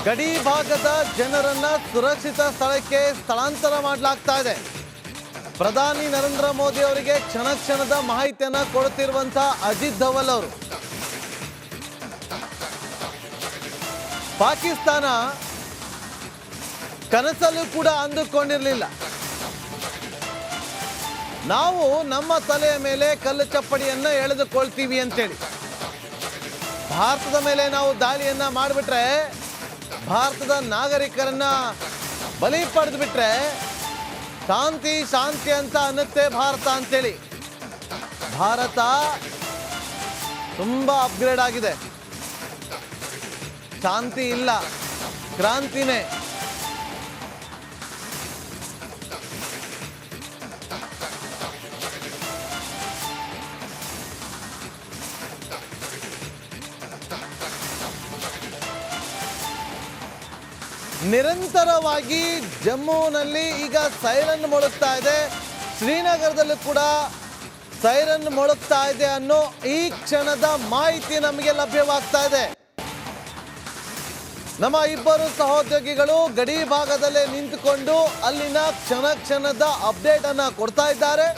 ಗಡಿ ಭಾಗದ ಜನರನ್ನ ಸುರಕ್ಷಿತ ಸ್ಥಳಕ್ಕೆ ಸ್ಥಳಾಂತರ ಮಾಡಲಾಗ್ತಾ ಇದೆ. ಪ್ರಧಾನಿ ನರೇಂದ್ರ ಮೋದಿ ಅವರಿಗೆ ಕ್ಷಣ ಕ್ಷಣದ ಮಾಹಿತಿಯನ್ನ ಕೊಡುತ್ತಿರುವಂತಹ ಅಜಿತ್ ಧವಲ್ ಅವರು ಪಾಕಿಸ್ತಾನ ಕನಸಲ್ಲೂ ಕೂಡ ಅಂದುಕೊಂಡಿರಲಿಲ್ಲ ನಾವು ನಮ್ಮ ತಲೆಯ ಮೇಲೆ ಕಲ್ಲು ಚಪ್ಪಡಿಯನ್ನ ಎಳೆದುಕೊಳ್ತೀವಿ ಅಂತೇಳಿ. ಭಾರತದ ಮೇಲೆ ನಾವು ದಾಳಿಯನ್ನ ಮಾಡಿಬಿಟ್ರೆ, ಭಾರತದ ನಾಗರಿಕರನ್ನ ಬಲಿ ಪಡೆದು ಬಿಟ್ರೆ ಶಾಂತಿ ಶಾಂತಿ ಅಂತ ಅನ್ನುತ್ತೆ ಭಾರತ ಅಂತೇಳಿ. ಭಾರತ ತುಂಬಾ ಅಪ್ಗ್ರೇಡ್ ಆಗಿದೆ. ಶಾಂತಿ ಇಲ್ಲ, ಕ್ರಾಂತಿನೇ. ನಿರಂತರವಾಗಿ ಜಮ್ಮುನಲ್ಲಿ ಈಗ ಸೈರನ್ ಮೊಳಗ್ತಾ ಇದೆ, ಶ್ರೀನಗರದಲ್ಲೂ ಕೂಡ ಸೈರನ್ ಮೊಳಗ್ತಾ ಇದೆ ಅನ್ನೋ ಈ ಕ್ಷಣದ ಮಾಹಿತಿ ನಮಗೆ ಲಭ್ಯವಾಗ್ತಾ ಇದೆ. ನಮ್ಮ ಇಬ್ಬರು ಸಹೋದ್ಯೋಗಿಗಳು ಗಡಿ ಭಾಗದಲ್ಲೇ ನಿಂತುಕೊಂಡು ಅಲ್ಲಿನ ಕ್ಷಣ ಕ್ಷಣದ ಅಪ್ಡೇಟ್ ಅನ್ನ ಕೊಡ್ತಾ ಇದ್ದಾರೆ.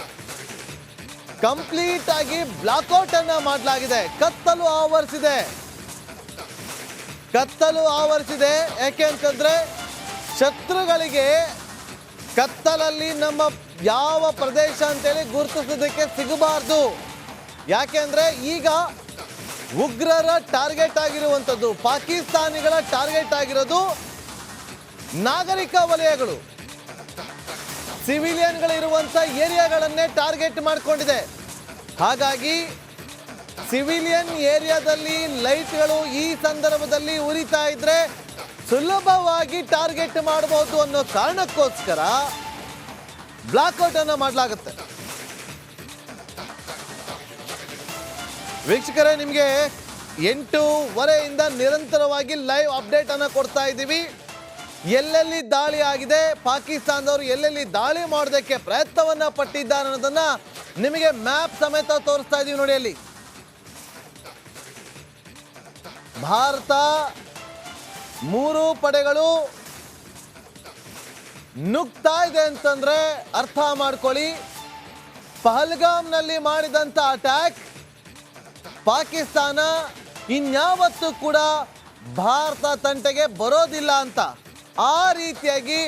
ಕಂಪ್ಲೀಟ್ ಆಗಿ ಬ್ಲಾಕ್ಔಟ್ ಅನ್ನ ಮಾಡಲಾಗಿದೆ. ಕತ್ತಲು ಆವರಿಸಿದೆ. ಯಾಕೆ ಅಂತಂದ್ರೆ ಶತ್ರುಗಳಿಗೆ ಕತ್ತಲಲ್ಲಿ ನಮ್ಮ ಯಾವ ಪ್ರದೇಶ ಅಂತೇಳಿ ಗುರುತಿಸೋದಕ್ಕೆ ಸಿಗಬಾರ್ದು. ಯಾಕೆಂದ್ರೆ ಈಗ ಉಗ್ರರ ಟಾರ್ಗೆಟ್ ಆಗಿರುವಂಥದ್ದು, ಪಾಕಿಸ್ತಾನಿಗಳ ಟಾರ್ಗೆಟ್ ಆಗಿರೋದು ನಾಗರಿಕ ವಲಯಗಳು, ಸಿವಿಲಿಯನ್ಗಳಿರುವಂಥ ಏರಿಯಾಗಳನ್ನೇ ಟಾರ್ಗೆಟ್ ಮಾಡಿಕೊಂಡಿದೆ. ಹಾಗಾಗಿ ಸಿವಿಲಿಯನ್ ಏರಿಯಾದಲ್ಲಿ ಲೈಟ್ಗಳು ಈ ಸಂದರ್ಭದಲ್ಲಿ ಉರಿತಾ ಇದ್ರೆ ಸುಲಭವಾಗಿ ಟಾರ್ಗೆಟ್ ಮಾಡಬಹುದು ಅನ್ನೋ ಕಾರಣಕ್ಕೋಸ್ಕರ ಬ್ಲಾಕ್ಔಟ್ ಅನ್ನು ಮಾಡಲಾಗುತ್ತೆ. ವೀಕ್ಷಕರೇ, ನಿಮಗೆ 8:30 ನಿರಂತರವಾಗಿ ಲೈವ್ ಅಪ್ಡೇಟ್ ಅನ್ನು ಕೊಡ್ತಾ ಇದ್ದೀವಿ. ಎಲ್ಲೆಲ್ಲಿ ದಾಳಿ ಆಗಿದೆ, ಪಾಕಿಸ್ತಾನದವರು ಎಲ್ಲೆಲ್ಲಿ ದಾಳಿ ಮಾಡೋದಕ್ಕೆ ಪ್ರಯತ್ನವನ್ನ ಪಟ್ಟಿದ್ದಾರೆ ಅನ್ನೋದನ್ನ ನಿಮಗೆ ಮ್ಯಾಪ್ ಸಮೇತ ತೋರಿಸ್ತಾ ಇದೀವಿ ನೋಡಿ. ಅಲ್ಲಿ ಭಾರತ 3 ಪಡೆಗಳು ನುಗ್ತಾ ಇದೆ ಅಂತಂದ್ರೆ ಅರ್ಥ ಮಾಡ್ಕೊಳ್ಳಿ, ಪಹಲ್ಗಾಮ್ನಲ್ಲಿ ಮಾಡಿದಂತ ಅಟ್ಯಾಕ್ ಪಾಕಿಸ್ತಾನ ಇನ್ಯಾವತ್ತೂ ಕೂಡ ಭಾರತ ತಂಟೆಗೆ ಬರೋದಿಲ್ಲ ಅಂತ ಆ ರೀತಿಯಾಗಿ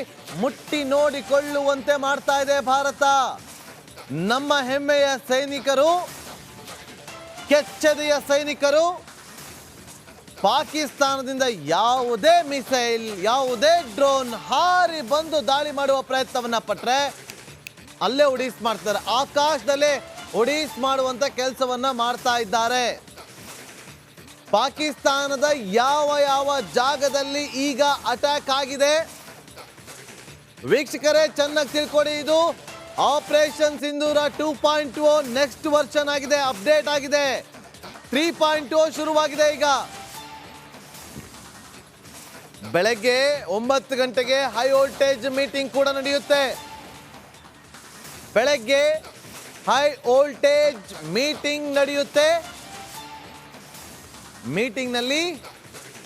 ಮುಟ್ಟಿ ನೋಡಿಕೊಳ್ಳುವಂತೆ ಮಾಡ್ತಾ ಇದೆ ಭಾರತ. ನಮ್ಮ ಹೆಮ್ಮೆಯ ಸೈನಿಕರು, ಕೆಚ್ಚೆದೆಯ ಸೈನಿಕರು ಪಾಕಿಸ್ತಾನದಿಂದ ಯಾವುದೇ ಮಿಸೈಲ್, ಯಾವುದೇ ಡ್ರೋನ್ ಹಾರಿ ಬಂದು ದಾಳಿ ಮಾಡುವ ಪ್ರಯತ್ನವನ್ನ ಪಟ್ರೆ ಅಲ್ಲೇ ಒಡಿಸ್ ಮಾಡ್ತಾರೆ. ಆಕಾಶದಲ್ಲೇ ಒಡಿಸ್ ಮಾಡುವಂತ ಕೆಲಸವನ್ನ ಮಾಡ್ತಾ ಇದ್ದಾರೆ. ಪಾಕಿಸ್ತಾನದ ಯಾವ ಯಾವ ಜಾಗದಲ್ಲಿ ಈಗ ಅಟ್ಯಾಕ್ ಆಗಿದೆ ವೀಕ್ಷಕರೇ ಚೆನ್ನಾಗಿ ತಿಳ್ಕೊಳ್ಳಿ. ಇದು ಆಪರೇಷನ್ ಸಿಂಧೂರ 2.0 ನೆಕ್ಸ್ಟ್ ವರ್ಷನ್ ಆಗಿದೆ, ಅಪ್ಡೇಟ್ ಆಗಿದೆ. 3.0 ಶುರುವಾಗಿದೆ. ಈಗ ಬೆಳಗ್ಗೆ 9 ಗಂಟೆಗೆ ಹೈ ವೋಲ್ಟೇಜ್ ಮೀಟಿಂಗ್ ಕೂಡ ನಡೆಯುತ್ತೆ. ಬೆಳಗ್ಗೆ ಹೈ ವೋಲ್ಟೇಜ್ ಮೀಟಿಂಗ್ ನಡೆಯುತ್ತೆ. ಮೀಟಿಂಗ್ ನಲ್ಲಿ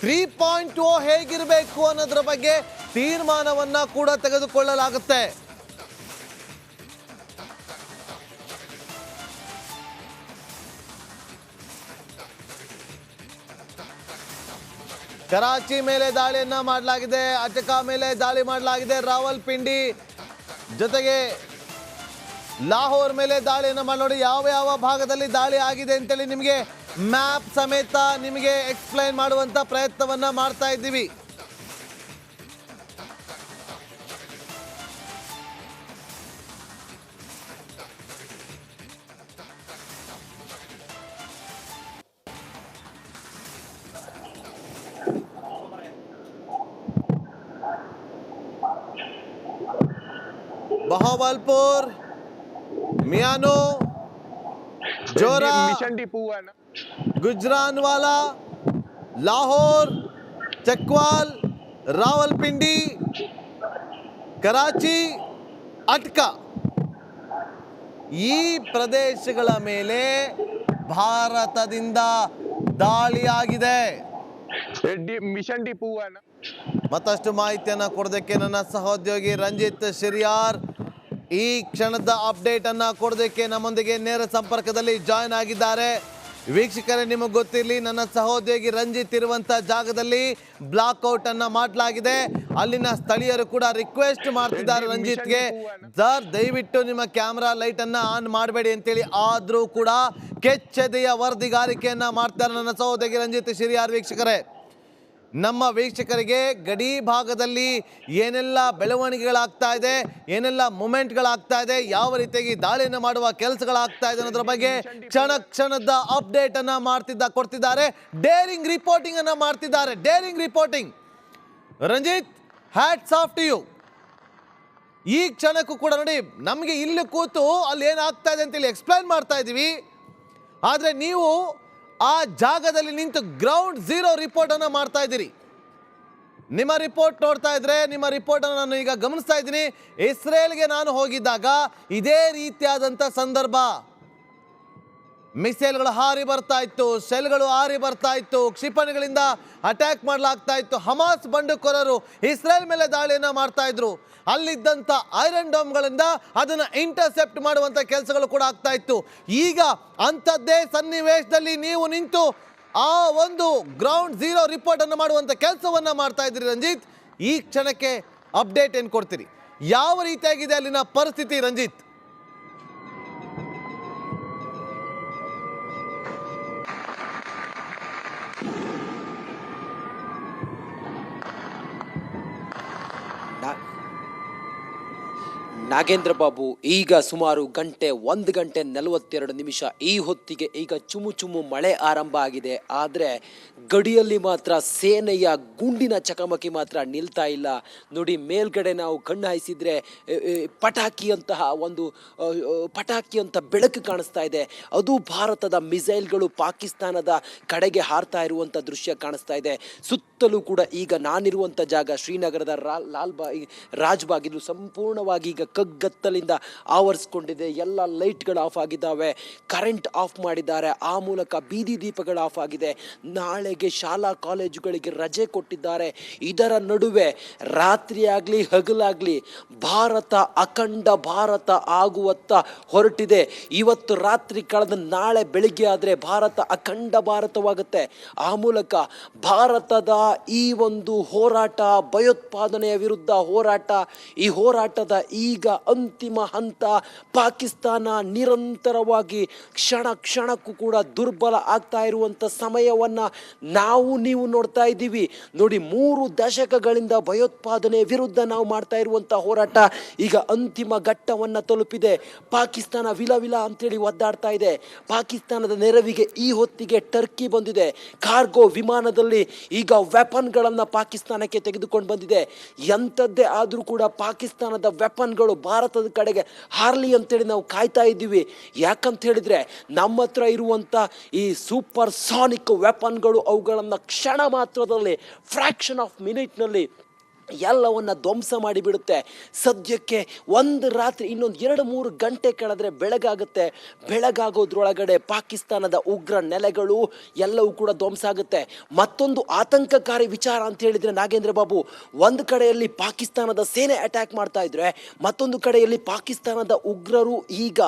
3.0 ಹೇಗಿರಬೇಕು ಅನ್ನೋದ್ರ ಬಗ್ಗೆ ತೀರ್ಮಾನವನ್ನ ಕೂಡ ತೆಗೆದುಕೊಳ್ಳಲಾಗುತ್ತೆ. ಕರಾಚಿ ಮೇಲೆ ದಾಳಿಯನ್ನ ಮಾಡಲಾಗಿದೆ, ಅಟಕಾ ಮೇಲೆ ದಾಳಿ ಮಾಡಲಾಗಿದೆ, ರಾವಲ್ಪಿಂಡಿ ಜೊತೆಗೆ ಲಾಹೋರ್ ಮೇಲೆ ದಾಳಿಯನ್ನ ಮಾಡಿ ನೋಡಿ ಯಾವ ಯಾವ ಭಾಗದಲ್ಲಿ ದಾಳಿ ಆಗಿದೆ ಅಂತೇಳಿ ನಿಮಗೆ ಮ್ಯಾಪ್ ಸಮೇತ ನಿಮಗೆ ಎಕ್ಸ್ಪ್ಲೈನ್ ಮಾಡುವಂತ ಪ್ರಯತ್ನವನ್ನ ಮಾಡ್ತಾ ಇದ್ದೀವಿ. बहावलपुर, मियानो, जोरा, गुजरानवाला, लाहौर, चकवाल, रावलपिंडी, कराची, अटका ಈ ಪ್ರದೇಶಗಳ ಮೇಲೆ ಭಾರತದಿಂದ ದಾಳಿಯಾಗಿದೆ. ಮಿಷನ್ ಡಿಪೋ ಮತ್ತಷ್ಟು ಮಾಹಿತಿಯನ್ನ ಕೊಡೋದಕ್ಕೆ ನನ್ನ ಸಹೋದ್ಯೋಗಿ ರಂಜಿತ್ ಶಿರಿಯಾರ್ ಈ ಕ್ಷಣದ ಅಪ್ಡೇಟ್ ಅನ್ನ ಕೊಡೋದಕ್ಕೆ ನಮ್ಮೊಂದಿಗೆ ನೇರ ಸಂಪರ್ಕದಲ್ಲಿ ಜಾಯ್ನ್ ಆಗಿದ್ದಾರೆ. ವೀಕ್ಷಕರೇ, ನಿಮಗೆ ಗೊತ್ತಿರಲಿ, ನನ್ನ ಸಹೋದ್ಯೋಗಿ ರಂಜಿತ್ ಇರುವಂತ ಜಾಗದಲ್ಲಿ ಬ್ಲಾಕ್ಔಟ್ ಅನ್ನ ಮಾಡಲಾಗಿದೆ. ಅಲ್ಲಿನ ಸ್ಥಳೀಯರು ಕೂಡ ರಿಕ್ವೆಸ್ಟ್ ಮಾಡ್ತಿದ್ದಾರೆ ರಂಜಿತ್ಗೆ, ಸರ್ ದಯವಿಟ್ಟು ನಿಮ್ಮ ಕ್ಯಾಮ್ರಾ ಲೈಟ್ ಅನ್ನ ಆನ್ ಮಾಡಬೇಡಿ ಅಂತೇಳಿ. ಆದ್ರೂ ಕೂಡ ಕೆಚ್ಚೆದೆಯ ವರದಿಗಾರಿಕೆಯನ್ನ ಮಾಡ್ತಾರೆ ನನ್ನ ಸಹೋದ್ಯೋಗಿ ರಂಜಿತ್ ಶಿರಿಯಾರ್. ವೀಕ್ಷಕರೇ, ನಮ್ಮ ವೀಕ್ಷಕರಿಗೆ ಗಡಿ ಭಾಗದಲ್ಲಿ ಏನೆಲ್ಲ ಬೆಳವಣಿಗೆಗಳಾಗ್ತಾ ಇದೆ, ಏನೆಲ್ಲ ಮೂಮೆಂಟ್ಗಳಾಗ್ತಾ ಇದೆ, ಯಾವ ರೀತಿಯಾಗಿ ದಾಳಿಯನ್ನು ಮಾಡುವ ಕೆಲಸಗಳಾಗ್ತಾ ಇದೆ ಅನ್ನೋದ್ರ ಬಗ್ಗೆ ಕ್ಷಣ ಕ್ಷಣದ ಅಪ್ಡೇಟ್ ಅನ್ನ ಕೊಡ್ತಿದ್ದಾರೆ. ಡೇರಿಂಗ್ ರಿಪೋರ್ಟಿಂಗ್ ಅನ್ನ ಮಾಡ್ತಿದ್ದಾರೆ. Daring reporting. Ranjit, hats off to you. ಈ ಕ್ಷಣಕ್ಕೂ ಕೂಡ ನೋಡಿ, ನಮಗೆ ಇಲ್ಲಿ ಕೂತು ಅಲ್ಲಿ ಏನಾಗ್ತಾ ಇದೆ ಅಂತೇಳಿ ಎಕ್ಸ್ಪ್ಲೈನ್ ಮಾಡ್ತಾ ಇದ್ದೀವಿ. ಆದರೆ ನೀವು ಆ ಜಾಗದಲ್ಲಿ ನಿಂತು ಗ್ರೌಂಡ್ ಝೀರೋ ರಿಪೋರ್ಟ್ ಅನ್ನ ಮಾಡ್ತಾ ಇದ್ದೀರಿ. ನಿಮ್ಮ ರಿಪೋರ್ಟ್ ನೋಡ್ತಾ ಇದ್ರೆ, ನಿಮ್ಮ ರಿಪೋರ್ಟ್ ಅನ್ನು ನಾನು ಈಗ ಗಮನಿಸ್ತಾ ಇದ್ದೀನಿ. ಇಸ್ರೇಲ್ಗೆ ನಾನು ಹೋಗಿದ್ದಾಗ ಇದೇ ರೀತಿಯಾದಂಥ ಸಂದರ್ಭ. ಮಿಸೈಲ್ಗಳು ಹಾರಿ ಬರ್ತಾ ಇತ್ತು, ಶೆಲ್ಗಳು ಹಾರಿ ಬರ್ತಾ ಇತ್ತು, ಕ್ಷಿಪಣಿಗಳಿಂದ ಅಟ್ಯಾಕ್ ಮಾಡಲಾಗ್ತಾ ಇತ್ತು. ಹಮಾಸ್ ಬಂಡುಕೋರರು ಇಸ್ರೇಲ್ ಮೇಲೆ ದಾಳಿಯನ್ನ ಮಾಡ್ತಾ ಇದ್ರು. ಅಲ್ಲಿದ್ದಂಥ ಐರನ್ ಡೋಮ್ಗಳಿಂದ ಅದನ್ನು ಇಂಟರ್ಸೆಪ್ಟ್ ಮಾಡುವಂಥ ಕೆಲಸಗಳು ಕೂಡ ಆಗ್ತಾ ಇತ್ತು. ಈಗ ಅಂಥದ್ದೇ ಸನ್ನಿವೇಶದಲ್ಲಿ ನೀವು ನಿಂತು ಆ ಒಂದು ಗ್ರೌಂಡ್ ಝೀರೋ ರಿಪೋರ್ಟ್ ಅನ್ನು ಮಾಡುವಂಥ ಕೆಲಸವನ್ನ ಮಾಡ್ತಾ ಇದ್ದೀರಿ ರಂಜಿತ್. ಈ ಕ್ಷಣಕ್ಕೆ ಅಪ್ಡೇಟ್ ಏನು ಕೊಡ್ತೀರಿ? ಯಾವ ರೀತಿಯಾಗಿದೆ ಅಲ್ಲಿನ ಪರಿಸ್ಥಿತಿ ರಂಜಿತ್? ನಾಗೇಂದ್ರ ಬಾಬು, ಈಗ ಸುಮಾರು 1 ಗಂಟೆ 42 ನಿಮಿಷ ಈ ಹೊತ್ತಿಗೆ ಈಗ ಚುಮು ಮಳೆ ಆರಂಭ ಆಗಿದೆ. ಆದರೆ ಗಡಿಯಲ್ಲಿ ಮಾತ್ರ ಸೇನೆಯ ಗುಂಡಿನ ಚಕಮಕಿ ಮಾತ್ರ ನಿಲ್ತಾ ಇಲ್ಲ. ನೋಡಿ, ಮೇಲ್ಗಡೆ ನಾವು ಕಣ್ಣು ಹಾಯಿಸಿದ್ರೆ ಪಟಾಕಿಯಂತಹ ಒಂದು ಪಟಾಕಿಯಂತ ಬೆಳಕು ಕಾಣಿಸ್ತಾ ಇದೆ. ಅದು ಭಾರತದ ಮಿಸೈಲ್ಗಳು ಪಾಕಿಸ್ತಾನದ ಕಡೆಗೆ ಹಾರ್ತಾ ಇರುವಂಥ ದೃಶ್ಯ ಕಾಣಿಸ್ತಾ ಇದೆ. ಸುತ್ತಲೂ ಕೂಡ ಈಗ ನಾನಿರುವಂಥ ಜಾಗ ಶ್ರೀನಗರದ ರಾಜ್ಬಾಗ್, ಇದು ಸಂಪೂರ್ಣವಾಗಿ ಈಗ ಕಗ್ಗತ್ತಲಿಂದ ಆವರಿಸಿಕೊಂಡಿದೆ. ಎಲ್ಲ ಲೈಟ್ಗಳು ಆಫ್ ಆಗಿದ್ದಾವೆ, ಕರೆಂಟ್ ಆಫ್ ಮಾಡಿದ್ದಾರೆ, ಆ ಮೂಲಕ ಬೀದಿ ದೀಪಗಳು ಆಫ್ ಆಗಿದೆ. ನಾಳೆಗೆ ಶಾಲಾ ಕಾಲೇಜುಗಳಿಗೆ ರಜೆ ಕೊಟ್ಟಿದ್ದಾರೆ. ಇದರ ನಡುವೆ ರಾತ್ರಿ ಆಗಲಿ ಹಗಲಾಗಲಿ ಭಾರತ ಅಖಂಡ ಭಾರತ ಆಗುವತ್ತ ಹೊರಟಿದೆ. ಇವತ್ತು ರಾತ್ರಿ ಕಳೆದ ನಾಳೆ ಬೆಳಿಗ್ಗೆ ಆದರೆ ಭಾರತ ಅಖಂಡ ಭಾರತವಾಗುತ್ತೆ. ಆ ಮೂಲಕ ಭಾರತದ ಈ ಒಂದು ಹೋರಾಟ, ಭಯೋತ್ಪಾದನೆಯ ವಿರುದ್ಧ ಹೋರಾಟ, ಈ ಹೋರಾಟದ ಈಗ ಅಂತಿಮ ಹಂತ. ಪಾಕಿಸ್ತಾನ ನಿರಂತರವಾಗಿ ಕ್ಷಣಕ್ಕೂ ಕೂಡ ದುರ್ಬಲ ಆಗ್ತಾ ಇರುವಂಥ ಸಮಯವನ್ನು ನೀವು ನೋಡ್ತಾ ಇದ್ದೀವಿ. ನೋಡಿ, 3 ದಶಕಗಳಿಂದ ಭಯೋತ್ಪಾದನೆ ವಿರುದ್ಧ ನಾವು ಮಾಡ್ತಾ ಇರುವಂಥ ಹೋರಾಟ ಈಗ ಅಂತಿಮ ಘಟ್ಟವನ್ನು ತಲುಪಿದೆ. ಪಾಕಿಸ್ತಾನ ವಿಲ ಅಂತೇಳಿ ಒದ್ದಾಡ್ತಾ ಇದೆ. ಪಾಕಿಸ್ತಾನದ ನೆರವಿಗೆ ಈ ಹೊತ್ತಿಗೆ ಟರ್ಕಿ ಬಂದಿದೆ. ಕಾರ್ಗೋ ವಿಮಾನದಲ್ಲಿ ಈಗ ವೆಪನ್ಗಳನ್ನು ಪಾಕಿಸ್ತಾನಕ್ಕೆ ತೆಗೆದುಕೊಂಡು ಬಂದಿದೆ. ಎಂಥದ್ದೇ ಆದರೂ ಕೂಡ ಪಾಕಿಸ್ತಾನದ ವೆಪನ್ಗಳು ಭಾರತದ ಕಡೆಗೆ ಹಾರಲಿ ಅಂತೇಳಿ ನಾವು ಕಾಯ್ತಾ ಇದ್ದೀವಿ. ಯಾಕಂತ ಹೇಳಿದ್ರೆ ನಮ್ಮ ಹತ್ರ ಇರುವಂಥ ಈ ಸೂಪರ್ ಸಾನಿಕ್ ವೆಪನ್ಗಳು ಅವುಗಳನ್ನು ಕ್ಷಣ ಮಾತ್ರದಲ್ಲಿ, ಫ್ರ್ಯಾಕ್ಷನ್ ಆಫ್ ಮಿನಿಟ್ನಲ್ಲಿ ಎಲ್ಲವನ್ನ ಧ್ವಂಸ ಮಾಡಿಬಿಡುತ್ತೆ. ಸದ್ಯಕ್ಕೆ ಒಂದು ರಾತ್ರಿ ಇನ್ನೊಂದು 2-3 ಗಂಟೆ ಕಳೆದ್ರೆ ಬೆಳಗಾಗುತ್ತೆ. ಬೆಳಗಾಗೋದ್ರೊಳಗಡೆ ಪಾಕಿಸ್ತಾನದ ಉಗ್ರ ನೆಲೆಗಳು ಎಲ್ಲವೂ ಕೂಡ ಧ್ವಂಸ ಆಗುತ್ತೆ. ಮತ್ತೊಂದು ಆತಂಕಕಾರಿ ವಿಚಾರ ಅಂತ ಹೇಳಿದ್ರೆ ನಾಗೇಂದ್ರ ಬಾಬು, ಒಂದು ಕಡೆಯಲ್ಲಿ ಪಾಕಿಸ್ತಾನದ ಸೇನೆ ಅಟ್ಯಾಕ್ ಮಾಡ್ತಾ ಇದ್ರೆ, ಮತ್ತೊಂದು ಕಡೆಯಲ್ಲಿ ಪಾಕಿಸ್ತಾನದ ಉಗ್ರರು ಈಗ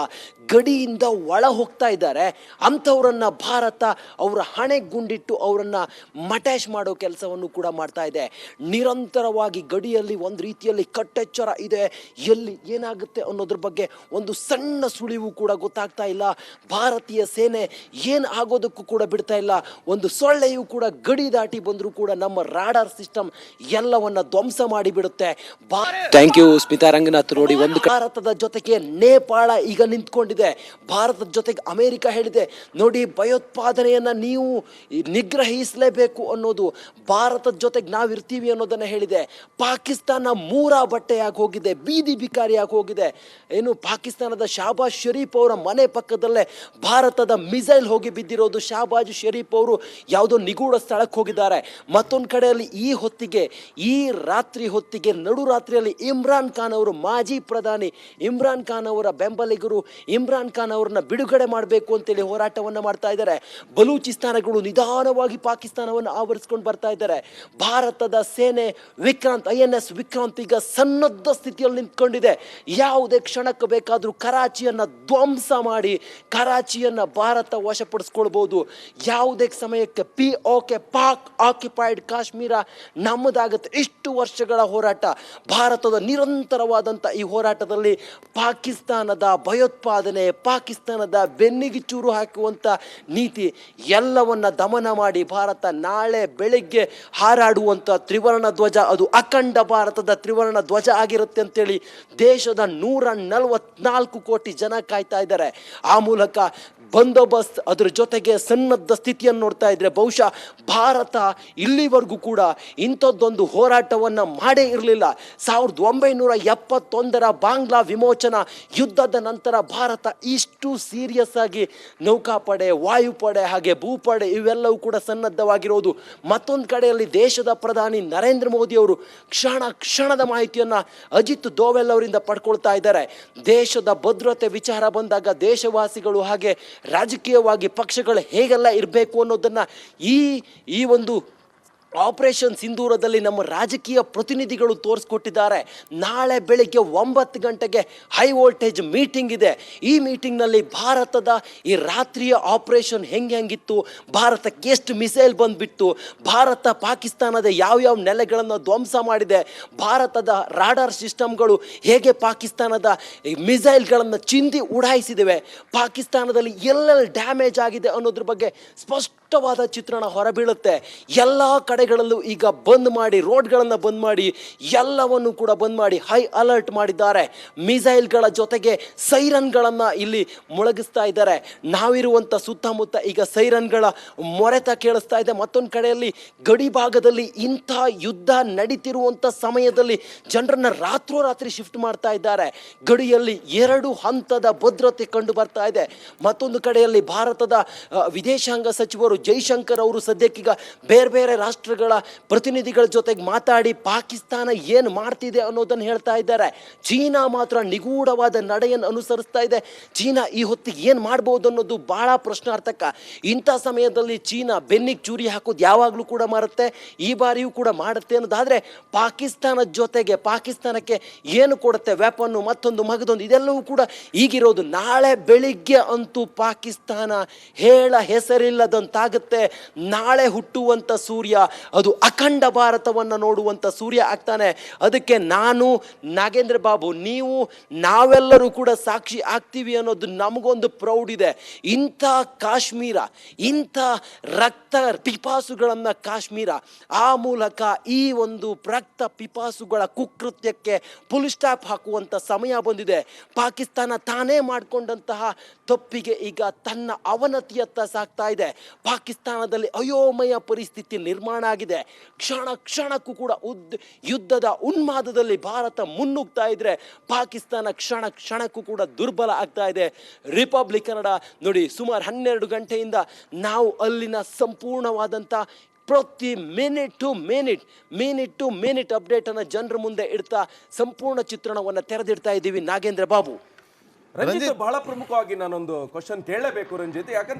ಗಡಿಯಿಂದ ಒಳ ಹೋಗ್ತಾ ಇದ್ದಾರೆ. ಅಂಥವರನ್ನ ಭಾರತ ಅವರ ಹಣೆ ಗುಂಡಿಟ್ಟು ಅವರನ್ನ ಮಟ್ಯಾಶ್ ಮಾಡೋ ಕೆಲಸವನ್ನು ಕೂಡ ಮಾಡ್ತಾ ಇದೆ. ನಿರಂತರವಾಗಿ ಗಡಿಯಲ್ಲಿ ಒಂದು ರೀತಿಯಲ್ಲಿ ಕಟ್ಟೆಚ್ಚರ ಇದೆ. ಎಲ್ಲಿ ಏನಾಗುತ್ತೆ ಅನ್ನೋದ್ರ ಬಗ್ಗೆ ಒಂದು ಸಣ್ಣ ಸುಳಿವು ಕೂಡ ಗೊತ್ತಾಗ್ತಾ ಇಲ್ಲ. ಭಾರತೀಯ ಸೇನೆ ಏನು ಆಗೋದಕ್ಕೂ ಕೂಡ ಬಿಡ್ತಾ ಇಲ್ಲ. ಒಂದು ಸೊಳ್ಳೆಯೂ ಕೂಡ ಗಡಿ ದಾಟಿ ಬಂದರೂ ಕೂಡ ನಮ್ಮ ರಾಡಾರ್ ಸಿಸ್ಟಮ್ ಎಲ್ಲವನ್ನ ಧ್ವಂಸ ಮಾಡಿಬಿಡುತ್ತೆ. Thank you Smita Ranganath. ನೋಡಿ, ಒಂದು ಭಾರತದ ಜೊತೆಗೆ ನೇಪಾಳ ಈಗ ನಿಂತ್ಕೊಂಡಿದೆ. ಭಾರತದ ಜೊತೆಗೆ ಅಮೆರಿಕ ಹೇಳಿದೆ, ನೋಡಿ ಭಯೋತ್ಪಾದನೆಯನ್ನ ನೀವು ನಿಗ್ರಹಿಸಲೇಬೇಕು ಅನ್ನೋದು, ಭಾರತದ ಜೊತೆಗೆ ನಾವಿರ್ತೀವಿ ಅನ್ನೋದನ್ನ ಹೇಳಿದೆ. ಪಾಕಿಸ್ತಾನ ಮೂರ ಬಟ್ಟೆಯಾಗಿ ಹೋಗಿದೆ, ಬೀದಿ ಬಿಕಾರಿಯಾಗಿ ಹೋಗಿದೆ. ಏನು, ಪಾಕಿಸ್ತಾನದ ಶಹಬಾಜ್ ಶರೀಫ್ ಅವರ ಮನೆ ಪಕ್ಕದಲ್ಲೇ ಭಾರತದ ಮಿಸೈಲ್ ಹೋಗಿ ಬಿದ್ದಿರೋದು. ಶಹಬಾಜ್ ಶರೀಫ್ ಅವರು ಯಾವುದೋ ನಿಗೂಢ ಸ್ಥಳಕ್ಕೆ ಹೋಗಿದ್ದಾರೆ. ಮತ್ತೊಂದು ಕಡೆಯಲ್ಲಿ ಈ ರಾತ್ರಿ ಹೊತ್ತಿಗೆ ನಡು ರಾತ್ರಿಯಲ್ಲಿ ಇಮ್ರಾನ್ ಖಾನ್ ಅವರು, ಮಾಜಿ ಪ್ರಧಾನಿ ಇಮ್ರಾನ್ ಖಾನ್ ಅವರ ಬೆಂಬಲಿಗರು ಇಮ್ರಾನ್ ಖಾನ್ ಅವ್ರನ್ನ ಬಿಡುಗಡೆ ಮಾಡಬೇಕು ಅಂತೇಳಿ ಹೋರಾಟವನ್ನು ಮಾಡ್ತಾ ಇದ್ದಾರೆ. ಬಲೂಚಿಸ್ತಾನಗಳು ನಿಧಾನವಾಗಿ ಪಾಕಿಸ್ತಾನವನ್ನು ಆವರಿಸ್ಕೊಂಡು ಬರ್ತಾ ಇದ್ದಾರೆ. ಭಾರತದ ಸೇನೆ ವಿಕ್ರಾಂತ್ INS ವಿಕ್ರಾಂತ್ ಈಗ ಸನ್ನದ್ಧ ಸ್ಥಿತಿಯಲ್ಲಿ ನಿಂತ್ಕೊಂಡಿದೆ. ಯಾವುದೇ ಕ್ಷಣಕ್ಕೆ ಬೇಕಾದರೂ ಕರಾಚಿಯನ್ನು ಧ್ವಂಸ ಮಾಡಿ ಕರಾಚಿಯನ್ನು ಭಾರತ ವಶಪಡಿಸ್ಕೊಳ್ಬೋದು. ಯಾವುದೇ ಸಮಯಕ್ಕೆ POK ಪಾಕ್ ಆಕ್ಯುಪೈಡ್ ಕಾಶ್ಮೀರ ನಮ್ಮದಾಗುತ್ತೆ. ಇಷ್ಟು ವರ್ಷಗಳ ಹೋರಾಟ, ಭಾರತದ ನಿರಂತರವಾದಂಥ ಈ ಹೋರಾಟದಲ್ಲಿ ಪಾಕಿಸ್ತಾನದ ಭಯೋತ್ಪಾದನೆ, ಪಾಕಿಸ್ತಾನದ ಬೆನ್ನಿಗೆ ಚೂರು ಹಾಕುವಂಥ ನೀತಿ ಎಲ್ಲವನ್ನ ದಮನ ಮಾಡಿ ಭಾರತ ನಾಳೆ ಬೆಳಗ್ಗೆ ಹಾರಾಡುವಂಥ ತ್ರಿವರ್ಣ ಧ್ವಜ, ಅದು ಅಖಂಡ ಭಾರತದ ತ್ರಿವರ್ಣ ಧ್ವಜ ಆಗಿರುತ್ತೆ ಅಂತೇಳಿ ದೇಶದ 144 ಕೋಟಿ ಜನ ಕಾಯ್ತಾ ಇದ್ದಾರೆ. ಆ ಮೂಲಕ ಬಂದೋಬಸ್ತ್ ಅದರ ಜೊತೆಗೆ ಸನ್ನದ್ಧ ಸ್ಥಿತಿಯನ್ನು ನೋಡ್ತಾ ಇದ್ರೆ ಬಹುಶಃ ಭಾರತ ಇಲ್ಲಿವರೆಗೂ ಕೂಡ ಇಂಥದ್ದೊಂದು ಹೋರಾಟವನ್ನು ಮಾಡೇ ಇರಲಿಲ್ಲ. 1971 ಬಾಂಗ್ಲಾ ವಿಮೋಚನಾ ಯುದ್ಧದ ನಂತರ ಭಾರತ ಇಷ್ಟು ಸೀರಿಯಸ್ ಆಗಿ ನೌಕಾಪಡೆ, ವಾಯುಪಡೆ ಹಾಗೆ ಭೂಪಡೆ ಇವೆಲ್ಲವೂ ಕೂಡ ಸನ್ನದ್ಧವಾಗಿರೋದು. ಮತ್ತೊಂದು ಕಡೆಯಲ್ಲಿ ದೇಶದ ಪ್ರಧಾನಿ ನರೇಂದ್ರ ಮೋದಿ ಅವರು ಕ್ಷಣದ ಮಾಹಿತಿಯನ್ನು ಅಜಿತ್ ದೋವೆಲ್ ಅವರಿಂದ ಪಡ್ಕೊಳ್ತಾ ಇದ್ದಾರೆ. ದೇಶದ ಭದ್ರತೆ ವಿಚಾರ ಬಂದಾಗ ದೇಶವಾಸಿಗಳು ಹಾಗೆ ರಾಜಕೀಯವಾಗಿ ಪಕ್ಷಗಳು ಹೇಗೆಲ್ಲ ಇರಬೇಕು ಅನ್ನೋದನ್ನು ಈ ಒಂದು ಆಪರೇಷನ್ ಸಿಂಧೂರದಲ್ಲಿ ನಮ್ಮ ರಾಜಕೀಯ ಪ್ರತಿನಿಧಿಗಳು ತೋರಿಸ್ಕೊಟ್ಟಿದ್ದಾರೆ. ನಾಳೆ ಬೆಳಿಗ್ಗೆ 9 ಗಂಟೆಗೆ ಹೈ ವೋಲ್ಟೇಜ್ ಮೀಟಿಂಗ್ ಇದೆ. ಈ ಮೀಟಿಂಗ್ನಲ್ಲಿ ಭಾರತದ ಈ ರಾತ್ರಿಯ ಆಪರೇಷನ್ ಹೆಂಗಿತ್ತು, ಭಾರತಕ್ಕೆ ಎಷ್ಟು ಮಿಸೈಲ್ ಬಂದುಬಿಟ್ಟು, ಭಾರತ ಪಾಕಿಸ್ತಾನದ ಯಾವ್ಯಾವ ನೆಲೆಗಳನ್ನು ಧ್ವಂಸ ಮಾಡಿದೆ, ಭಾರತದ ರಾಡಾರ್ ಸಿಸ್ಟಮ್ಗಳು ಹೇಗೆ ಪಾಕಿಸ್ತಾನದ ಮಿಸೈಲ್ಗಳನ್ನು ಚಿಂದಿ ಉಡಾಯಿಸಿದ್ದೇವೆ, ಪಾಕಿಸ್ತಾನದಲ್ಲಿ ಎಲ್ಲೆಲ್ಲಿ ಡ್ಯಾಮೇಜ್ ಆಗಿದೆ ಅನ್ನೋದ್ರ ಬಗ್ಗೆ ಸ್ಪಷ್ಟವಾದ ಚಿತ್ರಣ ಹೊರಬೀಳುತ್ತೆ. ಎಲ್ಲ ಕಡೆಗಳಲ್ಲೂ ಈಗ ಬಂದ್ ಮಾಡಿ, ರೋಡ್ಗಳನ್ನು ಬಂದ್ ಮಾಡಿ, ಎಲ್ಲವನ್ನು ಕೂಡ ಬಂದ್ ಮಾಡಿ ಹೈ ಅಲರ್ಟ್ ಮಾಡಿದ್ದಾರೆ. ಮಿಸೈಲ್ಗಳ ಜೊತೆಗೆ ಸೈರನ್ಗಳನ್ನು ಇಲ್ಲಿ ಮೊಳಗಿಸ್ತಾ ಇದ್ದಾರೆ. ನಾವಿರುವಂಥ ಸುತ್ತಮುತ್ತ ಈಗ ಸೈರನ್ಗಳ ಮೊರೆತ ಕೇಳಿಸ್ತಾ ಇದೆ. ಮತ್ತೊಂದು ಕಡೆಯಲ್ಲಿ ಗಡಿ ಭಾಗದಲ್ಲಿ ಇಂಥ ಯುದ್ಧ ನಡೀತಿರುವಂಥ ಸಮಯದಲ್ಲಿ ಜನರನ್ನ ರಾತ್ರೋರಾತ್ರಿ ಶಿಫ್ಟ್ ಮಾಡ್ತಾ ಇದ್ದಾರೆ. ಗಡಿಯಲ್ಲಿ 2 ಹಂತದ ಭದ್ರತೆ ಕಂಡು ಬರ್ತಾ ಇದೆ. ಮತ್ತೊಂದು ಕಡೆಯಲ್ಲಿ ಭಾರತದ ವಿದೇಶಾಂಗ ಸಚಿವರು ಜೈಶಂಕರ್ ಅವರು ಸದ್ಯಕ್ಕೀಗ ಬೇರೆ ರಾಷ್ಟ್ರಗಳ ಪ್ರತಿನಿಧಿಗಳ ಜೊತೆಗೆ ಮಾತಾಡಿ ಪಾಕಿಸ್ತಾನ ಏನು ಮಾಡ್ತಿದೆ ಅನ್ನೋದನ್ನು ಹೇಳ್ತಾ ಇದ್ದಾರೆ. ಚೀನಾ ಮಾತ್ರ ನಿಗೂಢವಾದ ನಡೆಯನ್ನು ಅನುಸರಿಸ್ತಾ ಇದೆ. ಚೀನಾ ಈ ಹೊತ್ತಿಗೆ ಏನು ಮಾಡ್ಬೋದು ಅನ್ನೋದು ಬಹಳ ಪ್ರಶ್ನಾರ್ಥಕ. ಇಂಥ ಸಮಯದಲ್ಲಿ ಚೀನಾ ಬೆನ್ನಿಗೆ ಚೂರಿ ಹಾಕೋದು ಯಾವಾಗಲೂ ಕೂಡ ಮಾಡುತ್ತೆ, ಈ ಬಾರಿಯೂ ಕೂಡ ಮಾಡುತ್ತೆ ಅನ್ನೋದಾದರೆ ಪಾಕಿಸ್ತಾನದ ಜೊತೆಗೆ ಪಾಕಿಸ್ತಾನಕ್ಕೆ ಏನು ಕೊಡುತ್ತೆ, ವೆಪನ್ನು, ಮತ್ತೊಂದು ಮಗದೊಂದು, ಇದೆಲ್ಲವೂ ಕೂಡ ಈಗಿರೋದು. ನಾಳೆ ಬೆಳಿಗ್ಗೆ ಅಂತೂ ಪಾಕಿಸ್ತಾನ ಹೇಳ ಹೆಸರಿಲ್ಲದಂತಾಗುತ್ತೆ. ನಾಳೆ ಹುಟ್ಟುವಂಥ ಸೂರ್ಯ ಅದು ಅಖಂಡ ಭಾರತವನ್ನು ನೋಡುವಂಥ ಸೂರ್ಯ ಆಗ್ತಾನೆ. ಅದಕ್ಕೆ ನಾನು, ನಾಗೇಂದ್ರ ಬಾಬು, ನೀವು, ನಾವೆಲ್ಲರೂ ಕೂಡ ಸಾಕ್ಷಿ ಆಗ್ತೀವಿ ಅನ್ನೋದು ನಮಗೊಂದು ಪ್ರೌಡ್ ಇದೆ. ಇಂಥ ಕಾಶ್ಮೀರ, ಇಂಥ ರಕ್ತ ಪಿಪಾಸುಗಳನ್ನು ಕಾಶ್ಮೀರ, ಆ ಮೂಲಕ ಈ ಒಂದು ರಕ್ತ ಪಿಪಾಸುಗಳ ಕುಕೃತ್ಯಕ್ಕೆ ಫುಲ್ ಸ್ಟಾಪ್ ಹಾಕುವಂಥ ಸಮಯ ಬಂದಿದೆ. ಪಾಕಿಸ್ತಾನ ತಾನೇ ಮಾಡಿಕೊಂಡಂತಹ ತಪ್ಪಿಗೆ ಈಗ ತನ್ನ ಅವನತಿಯತ್ತ ಸಾಗ್ತಾ ಇದೆ. ಪಾಕಿಸ್ತಾನದಲ್ಲಿ ಅಯೋಮಯ ಪರಿಸ್ಥಿತಿ ನಿರ್ಮಾಣ ಆಗಿದೆ. ಕ್ಷಣಕ್ಕೂ ಕೂಡ ಯುದ್ಧದ ಉನ್ಮಾದದಲ್ಲಿ ಭಾರತ ಮುನ್ನುಗ್ತಾ ಇದ್ರೆ ಪಾಕಿಸ್ತಾನ ಕ್ಷಣಕ್ಕೂ ಕೂಡ ದುರ್ಬಲ ಆಗ್ತಾ ಇದೆ. ರಿಪಬ್ಲಿಕ್ ಕನ್ನಡ ನೋಡಿ, ಸುಮಾರು 12 ಗಂಟೆಯಿಂದ ನಾವು ಅಲ್ಲಿನ ಸಂಪೂರ್ಣವಾದಂಥ ಪ್ರತಿ ಮಿನಿಟ್ ಟು ಮಿನಿಟ್ ಅಪ್ಡೇಟನ್ನು ಜನರ ಮುಂದೆ ಇಡ್ತಾ ಸಂಪೂರ್ಣ ಚಿತ್ರಣವನ್ನು ತೆರೆದಿಡ್ತಾ ಇದ್ದೀವಿ. ನಾಗೇಂದ್ರ ಬಾಬು, ರಂಜಿತ್, ಬಹಳ ಪ್ರಮುಖವಾಗಿ ನಾನೊಂದು ಕ್ವಶನ್ ಕೇಳಲೇಬೇಕು ರಂಜಿತ್. ಯಾಕಂದ್ರೆ